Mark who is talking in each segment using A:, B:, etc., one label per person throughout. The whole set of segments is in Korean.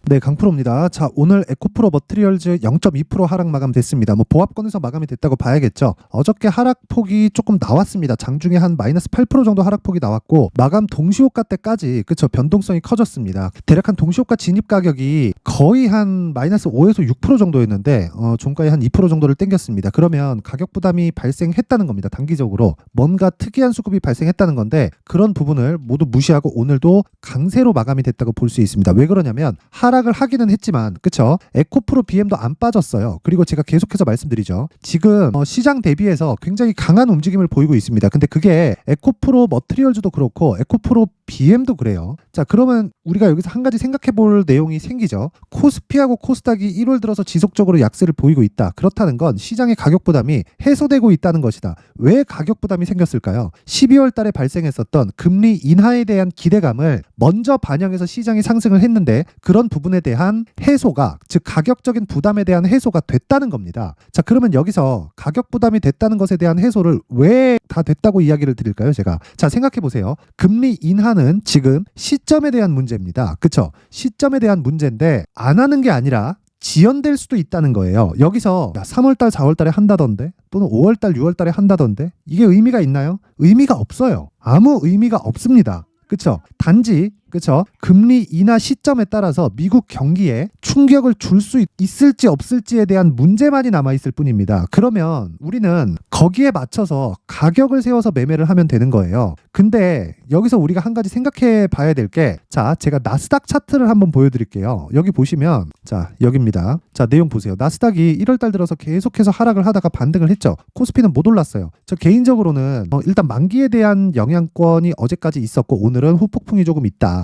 A: 네, 강프로입니다. 자, 오늘 에코프로 머티리얼즈 0.2% 하락 마감됐습니다. 보합권에서 마감이 됐다고 봐야겠죠. 어저께 하락폭이 조금 나왔습니다. 장중에 한 마이너스 8% 정도 하락폭이 나왔고 마감 동시호가 때까지 그쵸 변동성이 커졌습니다. 대략 한 동시호가 진입 가격이 거의 한 마이너스 5에서 6% 정도였는데 종가에 한 2% 정도를 땡겼습니다. 그러면 가격 부담이 발생했다는 겁니다. 단기적으로 뭔가 특이한 수급이 발생했다는 건데 그런 부분을 모두 무시하고 오늘도 강세로 마감이 됐다고 볼 수 있습니다. 왜 그러냐면 하락을 하기는 했지만 그쵸 에코프로 BM도 안 빠졌어요. 그리고 제가 계속해서 말씀드리죠. 지금 시장 대비해서 굉장히 강한 움직임을 보이고 있습니다. 근데 그게 에코프로 머티리얼즈도 그렇고 에코프로 BM도 그래요. 자, 그러면 우리가 여기서 한 가지 생각해 볼 내용이 생기죠. 코스피하고 코스닥이 1월 들어서 지속적으로 약세를 보이고 있다. 그렇다는 건 시장의 가격 부담이 해소되고 있다는 것이다. 왜 가격 부담이 생겼을까요? 12월 달에 발생했었던 금리 인하에 대한 기대감을 먼저 반영해서 시장이 상승을 했는데 그런 부분에 대한 해소가, 즉 가격적인 부담에 대한 해소가 됐다는 겁니다. 자, 그러면 여기서 가격 부담이 됐다는 것에 대한 해소를 왜 다 됐다고 이야기를 드릴까요? 제가 자, 생각해 보세요. 금리 인하는 지금 시점에 대한 문제입니다. 그쵸? 시점에 대한 문제인데 안 하는 게 아니라 지연될 수도 있다는 거예요. 여기서 3월달, 4월달에 한다던데 또는 5월달, 6월달에 한다던데 이게 의미가 있나요? 의미가 없어요. 아무 의미가 없습니다. 그쵸? 단지 그쵸? 금리 인하 시점에 따라서 미국 경기에 충격을 줄 수 있을지 없을지에 대한 문제만이 남아있을 뿐입니다. 그러면 우리는 거기에 맞춰서 가격을 세워서 매매를 하면 되는 거예요. 근데 여기서 우리가 한 가지 생각해 봐야 될 게 자, 제가 나스닥 차트를 한번 보여드릴게요. 여기 보시면 자, 여기입니다. 자, 내용 보세요. 나스닥이 1월달 들어서 계속해서 하락을 하다가 반등을 했죠. 코스피는 못 올랐어요. 저 개인적으로는 일단 만기에 대한 영향권이 어제까지 있었고 오늘은 후폭풍이 조금 있다.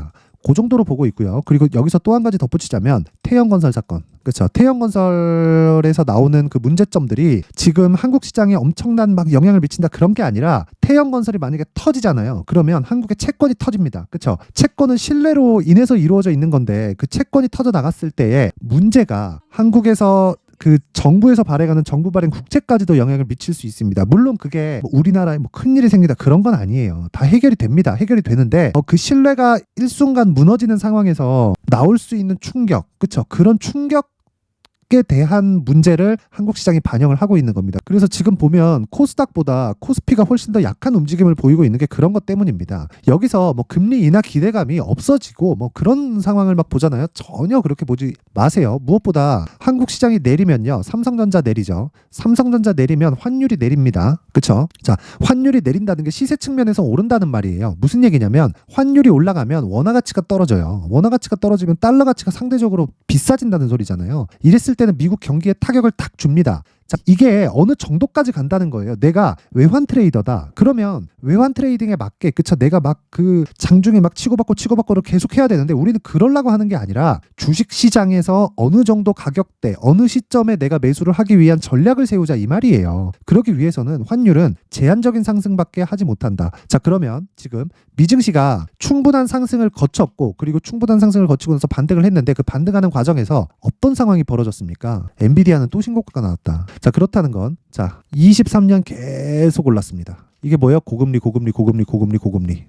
A: 그 정도로 보고 있고요. 그리고 여기서 또 한 가지 덧붙이자면 태형건설 사건. 그렇죠. 태형건설에서 나오는 그 문제점들이 지금 한국 시장에 엄청난 막 영향을 미친다 그런 게 아니라 태형건설이 만약에 터지잖아요. 그러면 한국의 채권이 터집니다. 그렇죠. 채권은 신뢰로 인해서 이루어져 있는 건데 그 채권이 터져 나갔을 때의 문제가 한국에서 그 정부에서 발행하는 정부 발행 국채까지도 영향을 미칠 수 있습니다. 물론 그게 우리나라에 큰일이 생기다 그런 건 아니에요. 다 해결이 됩니다. 해결이 되는데 그 신뢰가 일순간 무너지는 상황에서 나올 수 있는 충격, 그렇죠? 그런 충격에 대한 문제를 한국 시장이 반영을 하고 있는 겁니다. 그래서 지금 보면 코스닥보다 코스피가 훨씬 더 약한 움직임을 보이고 있는 게 그런 것 때문입니다. 여기서 금리 인하 기대감이 없어지고 그런 상황을 막 보잖아요. 전혀 그렇게 보지 마세요. 무엇보다 한국 시장이 내리면요. 삼성전자 내리죠. 삼성전자 내리면 환율이 내립니다. 그렇죠? 자, 환율이 내린다는 게 시세 측면에서 오른다는 말이에요. 무슨 얘기냐면 환율이 올라가면 원화 가치가 떨어져요. 원화 가치가 떨어지면 달러 가치가 상대적으로 비싸진다는 소리잖아요. 이랬을 때는 미국 경기에 타격을 탁 줍니다. 자, 이게 어느 정도까지 간다는 거예요. 내가 외환 트레이더다. 그러면 외환 트레이딩에 맞게 그쵸? 내가 막 그 장중에 막 치고받고를 계속 해야 되는데 우리는 그러려고 하는 게 아니라 주식 시장에서 어느 정도 가격대, 어느 시점에 내가 매수를 하기 위한 전략을 세우자 이 말이에요. 그러기 위해서는 환율은 제한적인 상승밖에 하지 못한다. 자, 그러면 지금 미증시가 충분한 상승을 거쳤고 그리고 충분한 상승을 거치고 나서 반등을 했는데 그 반등하는 과정에서 어떤 상황이 벌어졌습니까? 엔비디아는 또 신고가가 나왔다. 자, 그렇다는 건 자, 23년 계속 올랐습니다. 이게 뭐예요? 고금리.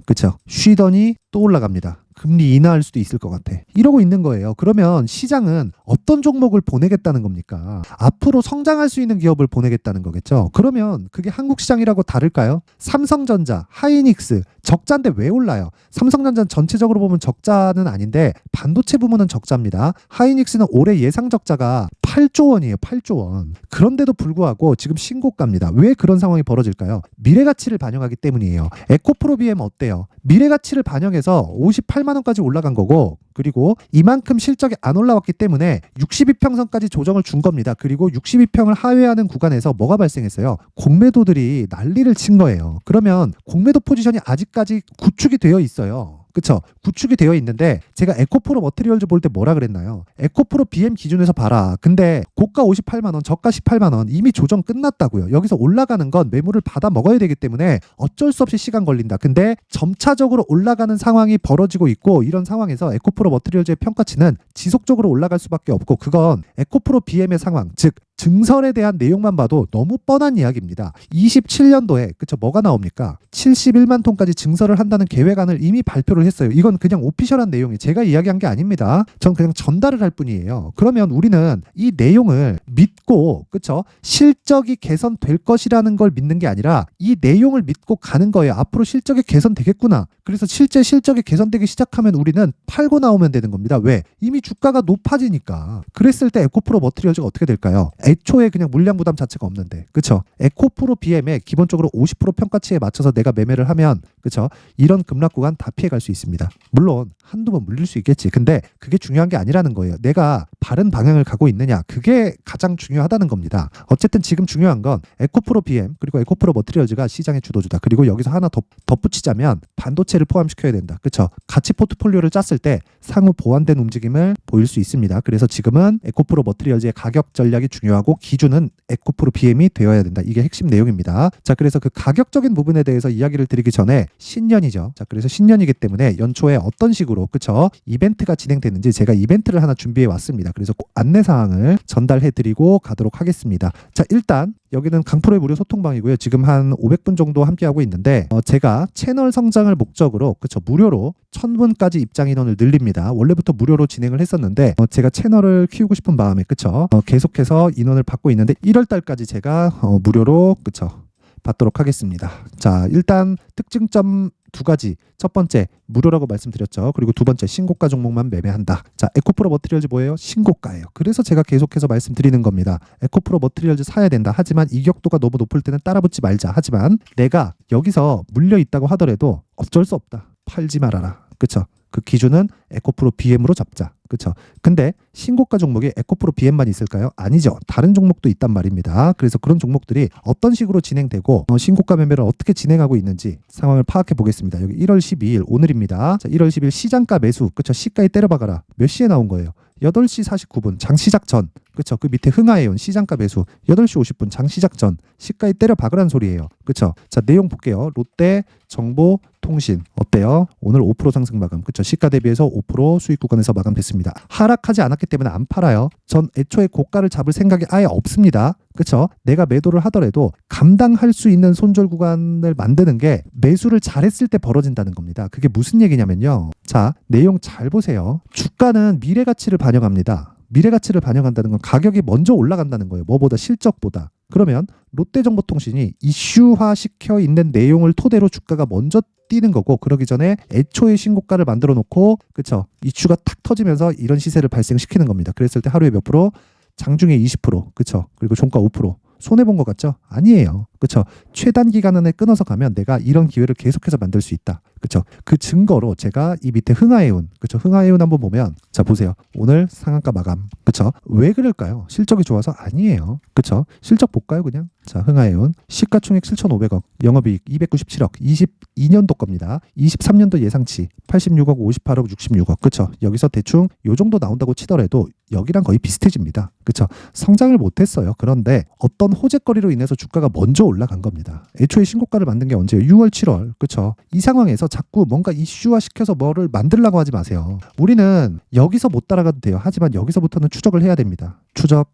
A: 그쵸? 쉬더니 또 올라갑니다. 금리 인하할 수도 있을 것 같아. 이러고 있는 거예요. 그러면 시장은 어떤 종목을 보내겠다는 겁니까? 앞으로 성장할 수 있는 기업을 보내겠다는 거겠죠. 그러면 그게 한국 시장이라고 다를까요? 삼성전자, 하이닉스 적자인데 왜 올라요? 삼성전자는 전체적으로 보면 적자는 아닌데 반도체 부문은 적자입니다. 하이닉스는 올해 예상 적자가 8조 원이에요. 8조 원. 그런데도 불구하고 지금 신고가입니다. 왜 그런 상황이 벌어질까요? 미래가치를 반영하기 때문이에요. 에코프로 BM 어때요? 미래가치를 반영해서 58만 원까지 올라간 거고 그리고 이만큼 실적이 안 올라왔기 때문에 62평선까지 조정을 준 겁니다. 그리고 62평을 하회하는 구간에서 뭐가 발생했어요? 공매도들이 난리를 친 거예요. 그러면 공매도 포지션이 아직까지 구축이 되어 있어요. 그쵸? 구축이 되어 있는데 제가 에코프로 머티리얼즈 볼 때 뭐라 그랬나요? 에코프로 BM 기준에서 봐라. 근데 고가 58만 원, 저가 18만 원 이미 조정 끝났다고요. 여기서 올라가는 건 매물을 받아 먹어야 되기 때문에 어쩔 수 없이 시간 걸린다. 근데 점차적으로 올라가는 상황이 벌어지고 있고 이런 상황에서 에코프로 머티리얼즈의 평가치는 지속적으로 올라갈 수밖에 없고 그건 에코프로 BM의 상황, 즉 증설에 대한 내용만 봐도 너무 뻔한 이야기입니다. 27년도에 그쵸 뭐가 나옵니까? 71만 톤까지 증설을 한다는 계획안을 이미 발표를 했어요. 이건 그냥 오피셜한 내용이 제가 이야기한 게 아닙니다. 전 그냥 전달을 할 뿐이에요. 그러면 우리는 이 내용을 믿고 그쵸 실적이 개선될 것이라는 걸 믿는 게 아니라 이 내용을 믿고 가는 거예요. 앞으로 실적이 개선되겠구나. 그래서 실제 실적이 개선되기 시작하면 우리는 팔고 나오면 되는 겁니다. 왜? 이미 주가가 높아지니까. 그랬을 때 에코프로 머티리얼즈가 어떻게 될까요? 애초에 그냥 물량 부담 자체가 없는데 그쵸? 에코프로 BM에 기본적으로 50% 평가치에 맞춰서 내가 매매를 하면 그쵸? 이런 급락 구간 다 피해갈 수 있습니다. 물론 한두 번 물릴 수 있겠지. 근데 그게 중요한 게 아니라는 거예요. 내가 바른 방향을 가고 있느냐 그게 가장 중요하다는 겁니다. 어쨌든 지금 중요한 건 에코프로 BM 그리고 에코프로 머티리얼즈가 시장의 주도주다. 그리고 여기서 하나 덧붙이자면 반도체를 포함시켜야 된다. 그쵸? 가치 포트폴리오를 짰을 때 상호 보완된 움직임을 보일 수 있습니다. 그래서 지금은 에코프로 머티리얼즈의 가격 전략이 중요하고 기준은 에코프로 BM이 되어야 된다. 이게 핵심 내용입니다. 자, 그래서 그 가격적인 부분에 대해서 이야기를 드리기 전에 신년이죠. 자, 그래서 신년이기 때문에 연초에 어떤 식으로 그쵸? 이벤트가 진행되는지 제가 이벤트를 하나 준비해 왔습니다. 그래서 안내 사항을 전달해 드리고 가도록 하겠습니다. 자, 일단 여기는 강프로의 무료 소통방이고요. 지금 한 500분 정도 함께하고 있는데 제가 채널 성장을 목적으로 그쵸 무료로 1000분까지 입장 인원을 늘립니다. 원래부터 무료로 진행을 했었는데 제가 채널을 키우고 싶은 마음에 그쵸 계속해서 인원을 받고 있는데 1월 달까지 제가 무료로 그쵸 받도록 하겠습니다. 자, 일단 특징점 두 가지. 첫 번째 무료라고 말씀드렸죠. 그리고 두 번째 신고가 종목만 매매한다. 자, 에코프로 머티리얼즈 뭐예요? 신고가예요. 그래서 제가 계속해서 말씀드리는 겁니다. 에코프로 머티리얼즈 사야 된다. 하지만 이격도가 너무 높을 때는 따라붙지 말자. 하지만 내가 여기서 물려 있다고 하더라도 어쩔 수 없다. 팔지 말아라. 그쵸? 그 기준은 에코프로 BM으로 잡자. 그쵸? 근데 신고가 종목에 에코프로 BM만 있을까요? 아니죠. 다른 종목도 있단 말입니다. 그래서 그런 종목들이 어떤 식으로 진행되고 신고가 매매를 어떻게 진행하고 있는지 상황을 파악해 보겠습니다. 여기 1월 12일 오늘입니다. 자, 1월 10일 시장가 매수. 그쵸? 시가에 때려박아라. 몇 시에 나온 거예요? 8시 49분 장시작 전. 그쵸? 그 밑에 흥하해온 시장가 매수 8시 50분 장시작 전 시가에 때려 박으란 소리예요. 그쵸? 자, 내용 볼게요. 롯데 정보 통신 어때요? 오늘 5% 상승 마감. 그쵸? 시가 대비해서 5% 수익 구간에서 마감됐습니다. 하락하지 않았기 때문에 안 팔아요. 전 애초에 고가를 잡을 생각이 아예 없습니다. 그쵸? 내가 매도를 하더라도 감당할 수 있는 손절 구간을 만드는 게 매수를 잘했을 때 벌어진다는 겁니다. 그게 무슨 얘기냐면요. 자, 내용 잘 보세요. 주가는 미래 가치를 반영합니다. 미래 가치를 반영한다는 건 가격이 먼저 올라간다는 거예요. 뭐보다 실적보다. 그러면 롯데정보통신이 이슈화 시켜 있는 내용을 토대로 주가가 먼저 뛰는 거고 그러기 전에 애초에 신고가를 만들어 놓고 그쵸 이슈가 탁 터지면서 이런 시세를 발생시키는 겁니다. 그랬을 때 하루에 몇 프로? 장중에 20% 그쵸 그리고 종가 5% 손해본 것 같죠? 아니에요. 그쵸? 최단 기간 안에 끊어서 가면 내가 이런 기회를 계속해서 만들 수 있다. 그쵸? 그 증거로 제가 이 밑에 흥하해온 그쵸? 흥하해온 한번 보면 자 보세요. 오늘 상한가 마감. 그쵸? 왜 그럴까요? 실적이 좋아서 아니에요. 그쵸? 실적 볼까요 그냥? 자, 흥하해온 시가총액 7,500억 영업이익 297억 22년도 겁니다. 23년도 예상치 86억 58억 66억 그쵸? 여기서 대충 요 정도 나온다고 치더라도 여기랑 거의 비슷해집니다. 그쵸? 성장을 못했어요. 그런데 어떤 호재거리로 인해서 주가가 먼저 올라간 겁니다. 애초에 신고가를 만든 게 언제예요? 6월 7월 그쵸? 이 상황에서 자꾸 뭔가 이슈화 시켜서 뭐를 만들려고 하지 마세요. 우리는 여기서 못 따라가도 돼요. 하지만 여기서부터는 추적을 해야 됩니다. 추적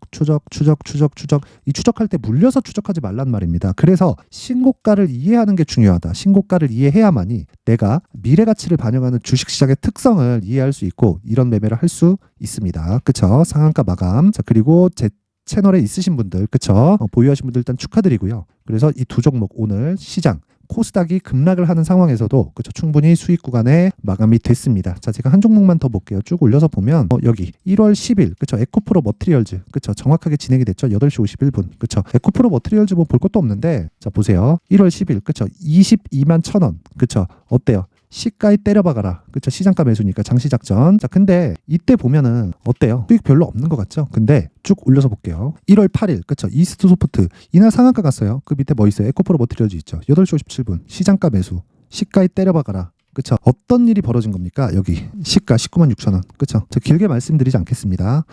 A: 이 추적할 때 물려서 추적하지 말란 말입니다. 그래서 신고가를 이해하는 게 중요하다. 신고가를 이해해야만이 내가 미래 가치를 반영하는 주식시장의 특성을 이해할 수 있고 이런 매매를 할 수 있습니다. 그쵸? 상한가 마감. 자, 그리고 제 채널에 있으신 분들 그쵸? 보유하신 분들 일단 축하드리고요. 그래서 이 두 종목 오늘 시장 코스닥이 급락을 하는 상황에서도 그쵸 충분히 수익 구간에 마감이 됐습니다. 자, 제가 한 종목만 더 볼게요. 쭉 올려서 보면 여기 1월 10일 그쵸 에코프로 머티리얼즈 그쵸 정확하게 진행이 됐죠. 8시 51분 그쵸 에코프로 머티리얼즈 뭐 볼 것도 없는데 자 보세요. 1월 10일 그쵸 22만 1,000원 그쵸 어때요? 시가에 때려박아라. 그쵸? 시장가 매수니까 장시작전. 자, 근데 이때 보면은 어때요? 수익 별로 없는 것 같죠? 근데 쭉 올려서 볼게요. 1월 8일, 그쵸? 이스트 소프트. 이날 상한가 갔어요. 그 밑에 뭐 있어요? 에코프로 머티리얼즈 있죠? 8시 57분. 시장가 매수. 시가에 때려박아라. 그쵸? 어떤 일이 벌어진 겁니까? 여기. 시가 19만 6천 원. 그쵸? 저 길게 말씀드리지 않겠습니다.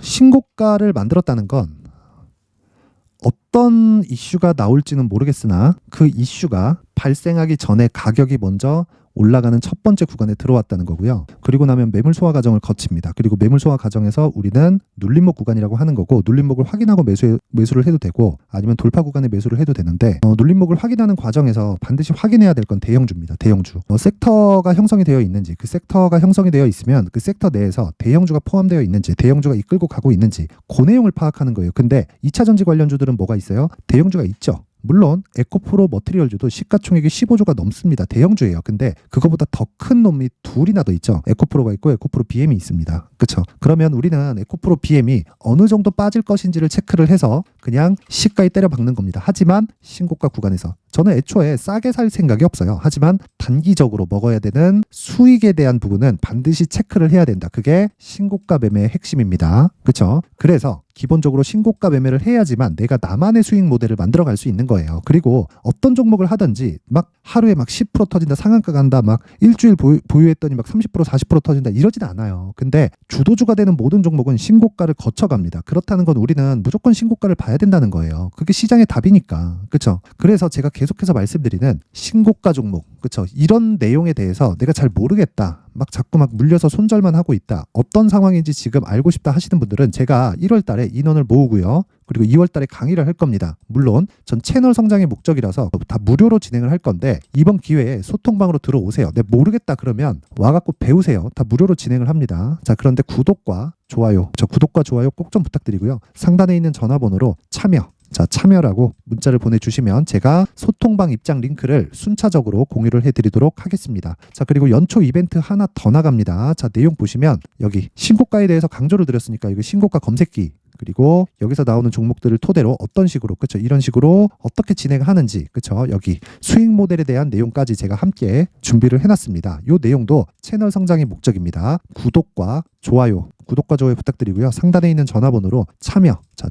A: 신고가를 만들었다는 건 어떤 이슈가 나올지는 모르겠으나 그 이슈가 발생하기 전에 가격이 먼저 올라가는 첫 번째 구간에 들어왔다는 거고요. 그리고 나면 매물 소화 과정을 거칩니다. 그리고 매물 소화 과정에서 우리는 눌림목 구간이라고 하는 거고, 눌림목을 확인하고 매수를 해도 되고, 아니면 돌파 구간에 매수를 해도 되는데, 눌림목을 확인하는 과정에서 반드시 확인해야 될 건 대형주입니다. 대형주. 섹터가 형성이 되어 있는지, 그 섹터가 형성이 되어 있으면 그 섹터 내에서 대형주가 포함되어 있는지, 대형주가 이끌고 가고 있는지, 그 내용을 파악하는 거예요. 근데 2차전지 관련주들은 뭐가 있어요? 대형주가 있죠. 물론 에코프로 머티리얼주도 시가총액이 15조가 넘습니다. 대형주예요. 근데 그거보다 더 큰 놈이 둘이나 더 있죠. 에코프로가 있고 에코프로 BM이 있습니다. 그렇죠? 그러면 우리는 에코프로 BM이 어느 정도 빠질 것인지를 체크를 해서 그냥 시가에 때려 박는 겁니다. 하지만 신고가 구간에서 저는 애초에 싸게 살 생각이 없어요. 하지만 단기적으로 먹어야 되는 수익에 대한 부분은 반드시 체크를 해야 된다. 그게 신고가 매매의 핵심입니다. 그렇죠? 그래서 기본적으로 신고가 매매를 해야지만 내가 나만의 수익 모델을 만들어갈 수 있는 거예요. 그리고 어떤 종목을 하든지 막 하루에 막 10% 터진다, 상한가 간다, 막 일주일 보유했더니 막 30% 40% 터진다 이러진 않아요. 근데 주도주가 되는 모든 종목은 신고가를 거쳐갑니다. 그렇다는 건 우리는 무조건 신고가를 봐야 된다는 거예요. 그게 시장의 답이니까. 그렇죠? 그래서 제가 계속해서 말씀드리는 신고가 종목, 그렇죠? 이런 내용에 대해서 내가 잘 모르겠다, 막 자꾸 막 물려서 손절만 하고 있다, 어떤 상황인지 지금 알고 싶다 하시는 분들은 제가 1월 달에 인원을 모으고요. 그리고 2월 달에 강의를 할 겁니다. 물론 전 채널 성장의 목적이라서 다 무료로 진행을 할 건데 이번 기회에 소통방으로 들어오세요. 내가 모르겠다 그러면 와갖고 배우세요. 다 무료로 진행을 합니다. 자, 그런데 구독과 좋아요, 구독과 좋아요 꼭 좀 부탁드리고요. 상단에 있는 전화번호로 참여라고 문자를 보내주시면 제가 소통방 입장 링크를 순차적으로 공유를 해드리도록 하겠습니다. 자, 그리고 연초 이벤트 하나 더 나갑니다. 자, 내용 보시면 여기 신고가에 대해서 강조를 드렸으니까 이거 신고가 검색기, 그리고 여기서 나오는 종목들을 토대로 어떤 식으로, 그렇죠? 이런 식으로 어떻게 진행하는지, 그렇죠? 여기 수익 모델에 대한 내용까지 제가 함께 준비를 해놨습니다. 이 내용도 채널 성장의 목적입니다. 구독과 좋아요 부탁드리고요. 상단에 있는 전화번호로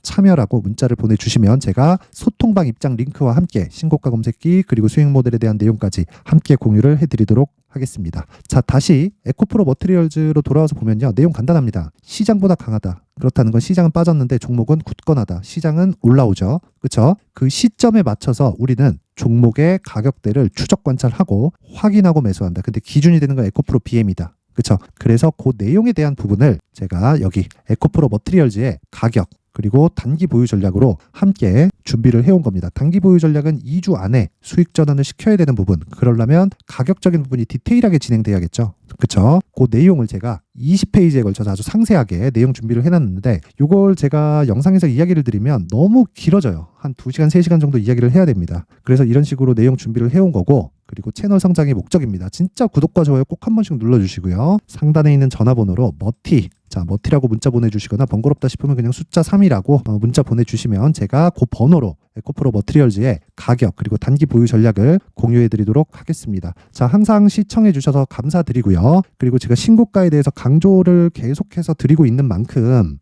A: 참여라고 문자를 보내주시면 제가 소통방 입장 링크와 함께 신고가 검색기 그리고 수익 모델에 대한 내용까지 함께 공유를 해드리도록 하겠습니다. 자, 다시 에코프로 머티리얼즈로 돌아와서 보면요. 내용 간단합니다. 시장보다 강하다. 그렇다는 건 시장은 빠졌는데 종목은 굳건하다. 시장은 올라오죠. 그렇죠? 그 시점에 맞춰서 우리는 종목의 가격대를 추적 관찰하고 확인하고 매수한다. 근데 기준이 되는 건 에코프로 BM이다. 그렇죠? 그래서 그 내용에 대한 부분을 제가 여기 에코프로 머티리얼즈의 가격 그리고 단기 보유 전략으로 함께 준비를 해온 겁니다. 단기 보유 전략은 2주 안에 수익 전환을 시켜야 되는 부분, 그러려면 가격적인 부분이 디테일하게 진행돼야겠죠. 그렇죠? 그 내용을 제가 20페이지에 걸쳐서 아주 상세하게 내용 준비를 해놨는데 이걸 제가 영상에서 이야기를 드리면 너무 길어져요. 한 2시간, 3시간 정도 이야기를 해야 됩니다. 그래서 이런 식으로 내용 준비를 해온 거고, 그리고 채널 성장의 목적입니다. 진짜 구독과 좋아요 꼭 한 번씩 눌러주시고요. 상단에 있는 전화번호로 머티라고 문자 보내주시거나 번거롭다 싶으면 그냥 숫자 3이라고 문자 보내주시면 제가 그 번호로 에코프로 머티리얼즈의 가격 그리고 단기 보유 전략을 공유해드리도록 하겠습니다. 자, 항상 시청해주셔서 감사드리고요. 그리고 제가 신고가에 대해서 강조를 계속해서 드리고 있는 만큼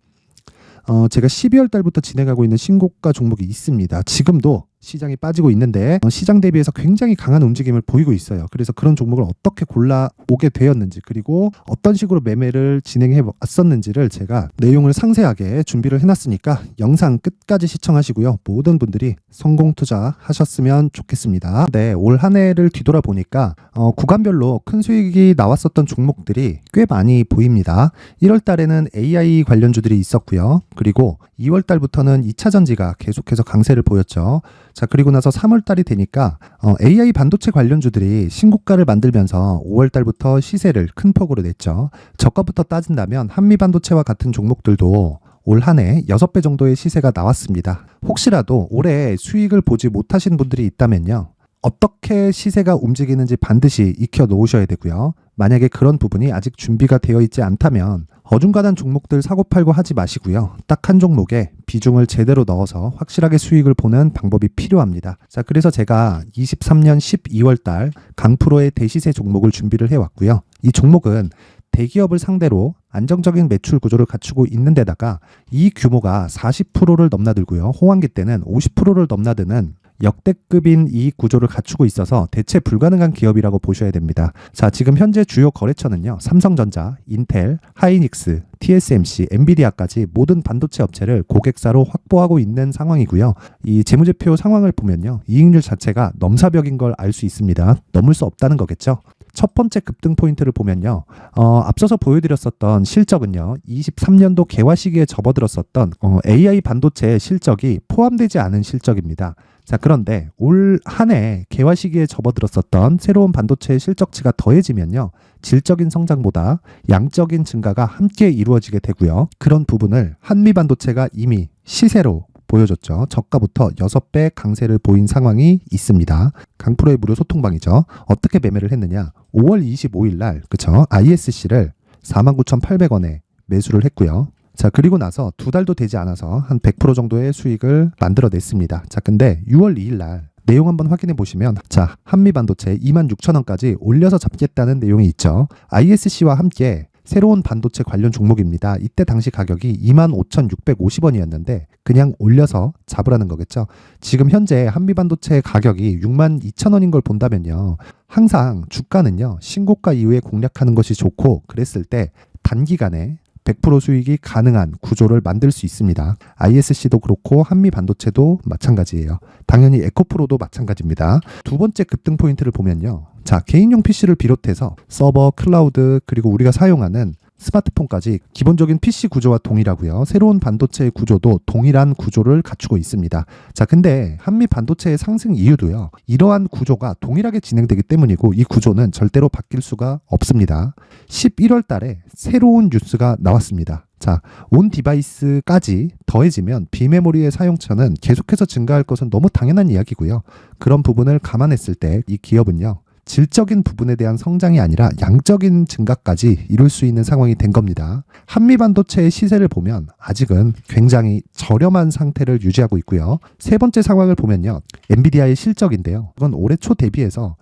A: 제가 12월 달부터 진행하고 있는 신고가 종목이 있습니다. 지금도 시장이 빠지고 있는데 시장 대비해서 굉장히 강한 움직임을 보이고 있어요. 그래서 그런 종목을 어떻게 골라오게 되었는지, 그리고 어떤 식으로 매매를 진행해 왔었는지를 제가 내용을 상세하게 준비를 해놨으니까 영상 끝까지 시청하시고요. 모든 분들이 성공 투자하셨으면 좋겠습니다. 네, 올 한 해를 뒤돌아보니까 구간별로 큰 수익이 나왔었던 종목들이 꽤 많이 보입니다. 1월 달에는 AI 관련주들이 있었고요. 그리고 2월 달부터는 2차 전지가 계속해서 강세를 보였죠. 자, 그리고 나서 3월 달이 되니까 AI 반도체 관련주들이 신고가를 만들면서 5월 달부터 시세를 큰 폭으로 냈죠. 저가부터 따진다면 한미 반도체와 같은 종목들도 올 한 해 6배 정도의 시세가 나왔습니다. 혹시라도 올해 수익을 보지 못하신 분들이 있다면요, 어떻게 시세가 움직이는지 반드시 익혀 놓으셔야 되고요. 만약에 그런 부분이 아직 준비가 되어 있지 않다면 어중간한 종목들 사고팔고 하지 마시고요. 딱 한 종목에 비중을 제대로 넣어서 확실하게 수익을 보는 방법이 필요합니다. 자, 그래서 제가 23년 12월 달 강프로의 대시세 종목을 준비를 해왔고요. 이 종목은 대기업을 상대로 안정적인 매출 구조를 갖추고 있는 데다가 이 규모가 40%를 넘나들고요. 호황기 때는 50%를 넘나드는 역대급인 이익 구조를 갖추고 있어서 대체 불가능한 기업이라고 보셔야 됩니다. 자, 지금 현재 주요 거래처는요, 삼성전자, 인텔, 하이닉스, TSMC, 엔비디아까지 모든 반도체 업체를 고객사로 확보하고 있는 상황이고요. 이 재무제표 상황을 보면요, 이익률 자체가 넘사벽인 걸 알 수 있습니다. 넘을 수 없다는 거겠죠. 첫 번째 급등 포인트를 보면요. 앞서서 보여드렸었던 실적은요. 23년도 개화 시기에 접어들었었던 AI 반도체의 실적이 포함되지 않은 실적입니다. 자, 그런데 올 한 해 개화 시기에 접어들었었던 새로운 반도체의 실적치가 더해지면요. 질적인 성장보다 양적인 증가가 함께 이루어지게 되고요. 그런 부분을 한미반도체가 이미 시세로 보여줬죠. 저가부터 6배 강세를 보인 상황이 있습니다. 강프로의 무료 소통방이죠. 어떻게 매매를 했느냐. 5월 25일 날 그쵸? ISC를 49,800원에 매수를 했고요. 자, 그리고 나서 2달도 되지 않아서 한 100% 정도의 수익을 만들어냈습니다. 자, 근데 6월 2일 날 내용 한번 확인해 보시면 자, 한미반도체 26,000원까지 올려서 잡겠다는 내용이 있죠. ISC와 함께 새로운 반도체 관련 종목입니다. 이때 당시 가격이 25,650원이었는데 그냥 올려서 잡으라는 거겠죠. 지금 현재 한미반도체 가격이 62,000원인 걸 본다면요. 항상 주가는요. 신고가 이후에 공략하는 것이 좋고 그랬을 때 단기간에 100% 수익이 가능한 구조를 만들 수 있습니다. ISC도 그렇고 한미반도체도 마찬가지예요. 당연히 에코프로도 마찬가지입니다. 두 번째 급등 포인트를 보면요. 자, 개인용 PC를 비롯해서 서버, 클라우드, 그리고 우리가 사용하는 스마트폰까지 기본적인 PC 구조와 동일하고요. 새로운 반도체의 구조도 동일한 구조를 갖추고 있습니다. 자, 근데 한미 반도체의 상승 이유도요. 이러한 구조가 동일하게 진행되기 때문이고 이 구조는 절대로 바뀔 수가 없습니다. 11월 달에 새로운 뉴스가 나왔습니다. 자, 온 디바이스까지 더해지면 비메모리의 사용처는 계속해서 증가할 것은 너무 당연한 이야기고요. 그런 부분을 감안했을 때 이 기업은요. 질적인 부분에 대한 성장이 아니라 양적인 증가까지 이룰 수 있는 상황이 된 겁니다. 한미반도체의 시세를 보면 아직은 굉장히 저렴한 상태를 유지하고 있고요. 세 번째 상황을 보면요. 엔비디아의 실적인데요. 이건 올해 초 대비해서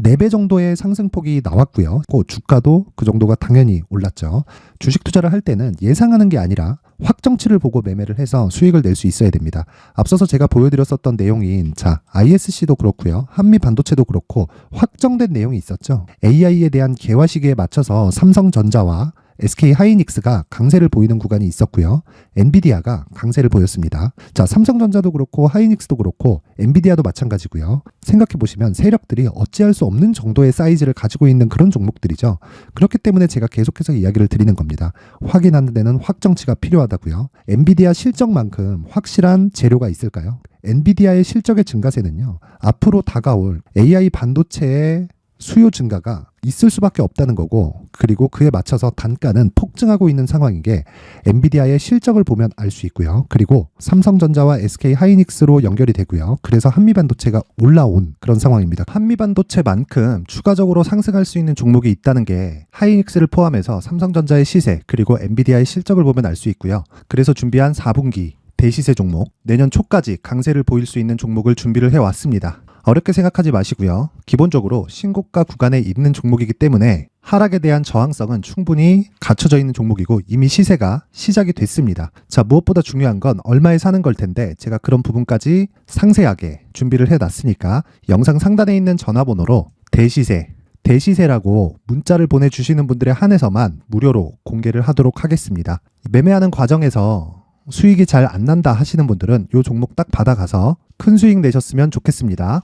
A: 4배 정도의 상승폭이 나왔고요. 그 주가도 그 정도가 당연히 올랐죠. 주식 투자를 할 때는 예상하는 게 아니라 확정치를 보고 매매를 해서 수익을 낼 수 있어야 됩니다. 앞서서 제가 보여드렸었던 내용인 자, ISC도 그렇고요. 한미 반도체도 그렇고 확정된 내용이 있었죠. AI에 대한 개화 시기에 맞춰서 삼성전자와 SK 하이닉스가 강세를 보이는 구간이 있었고요. 엔비디아가 강세를 보였습니다. 자, 삼성전자도 그렇고 하이닉스도 그렇고 엔비디아도 마찬가지고요. 생각해 보시면 세력들이 어찌할 수 없는 정도의 사이즈를 가지고 있는 그런 종목들이죠. 그렇기 때문에 제가 계속해서 이야기를 드리는 겁니다. 확인하는 데는 확정치가 필요하다고요. 엔비디아 실적만큼 확실한 재료가 있을까요? 엔비디아의 실적의 증가세는요. 앞으로 다가올 AI 반도체의 수요 증가가 있을 수밖에 없다는 거고 그리고 그에 맞춰서 단가는 폭증하고 있는 상황인 게 엔비디아의 실적을 보면 알 수 있고요. 그리고 삼성전자와 SK 하이닉스로 연결이 되고요. 그래서 한미반도체가 올라온 그런 상황입니다. 한미반도체만큼 추가적으로 상승할 수 있는 종목이 있다는 게 하이닉스를 포함해서 삼성전자의 시세 그리고 엔비디아의 실적을 보면 알 수 있고요. 그래서 준비한 4분기 대시세 종목, 내년 초까지 강세를 보일 수 있는 종목을 준비를 해왔습니다. 어렵게 생각하지 마시고요. 기본적으로 신고가 구간에 있는 종목이기 때문에 하락에 대한 저항성은 충분히 갖춰져 있는 종목이고 이미 시세가 시작이 됐습니다. 자, 무엇보다 중요한 건 얼마에 사는 걸 텐데 제가 그런 부분까지 상세하게 준비를 해놨으니까 영상 상단에 있는 전화번호로 대시세라고 문자를 보내주시는 분들에 한해서만 무료로 공개를 하도록 하겠습니다. 매매하는 과정에서 수익이 잘 안 난다 하시는 분들은 이 종목 딱 받아가서 큰 수익 내셨으면 좋겠습니다.